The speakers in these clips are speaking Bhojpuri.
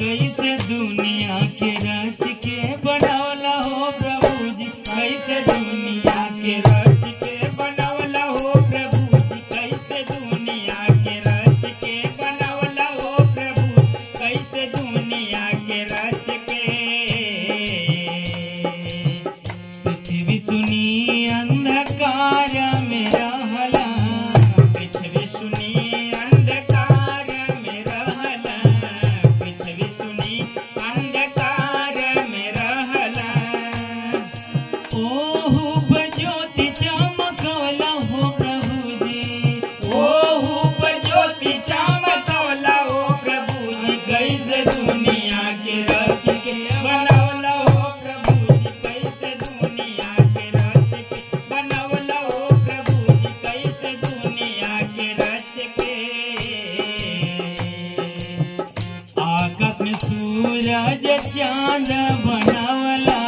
कैसे दुनिया के रच के बनवला हो प्रभु जी, कैसे दुनिया के रच के बनवला हो प्रभु जी, कैसे दुनिया के रच के बनवला हो प्रभु, कैसे दुनिया के रच के। पृथ्वी सुनी अंधकार में रहला, पृथ्वी सुनी अंधकार में रहला, पृथ्वी सुनी अंधकार में रहला। ओहू पर ज्योति चमकवला हो प्रभु जी, ओहू पर ज्योति चमकवला हो प्रभु जी, कैसे दुनिया के रच के बनवला हो प्रभु जी, कैसे दुनिया के रच के बनवला हो प्रभु जी, कैसे दुनिया के रच के। आकाश में सूरज चांद बनवला,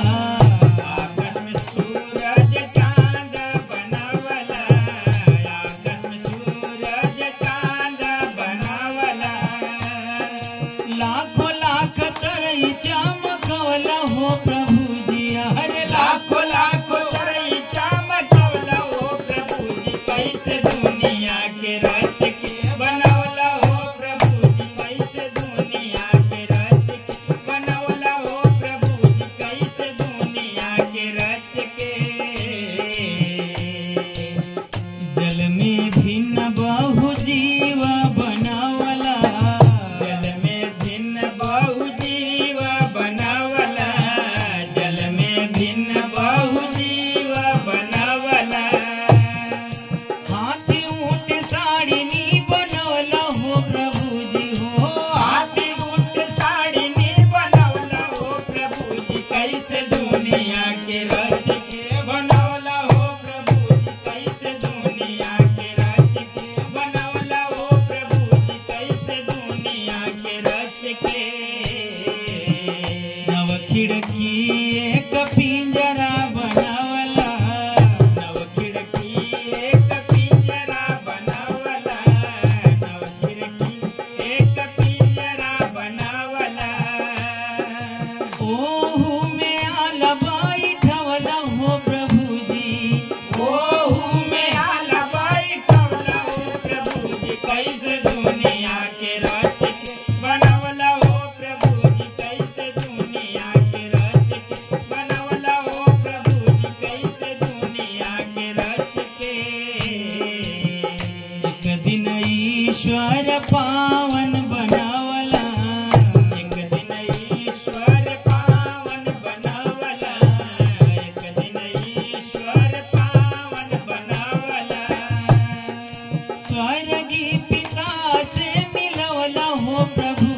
आकाश में सूरज चांद बनवला, आकाश में सूरज चांद बनवला। लाखों लाख तरई चमकवला हो प्रभु जी, हरे लाखों लाखों तरई चमकवला हो प्रभु जी, कैसे दुनिया के रच के बनवला हो प्रभु जी, कैसे दुनिया के रच के बनवला हो प्रभु जी, कैसे दुनिया के रच के। जल में भिन्न बहु जीव बनवला, जल में भिन्न बहु जीव बनवला, जल में भिन्न बहु जीव बनवला। हाथी ऊंट साड़िनी बनवला हो प्रभु जी हो, हाथी ऊंट साड़िनी बनवला हो प्रभु जी, कैसे दुनिया के रच के बनवला हो प्रभु जी, कैसे दुनिया के रच के बनवला हो प्रभु जी, कैसे दुनिया के रच के। नव खिड़की एक पिंजरा बनवला, नव खिड़की एक पिंजरा बनवला, नव खिड़की एक पिंजरा बनवला। ओहू में आला बैठवला हो प्रभु जी, ओहू में आला बैठवला हो प्रभु जी, कैसे दुनिया के रच के बनवला हो प्रभु जी, कैसे दुनिया के रच के बनवला हो प्रभु जी, कैसे दुनिया के रच के। एक दिन ईश्वर पावन बनवला, एक दिन ईश्वर पावन बनवला, एक दिन ईश्वर पावन बनवला। स्वर्गीय पिता से मिलवला हो प्रभु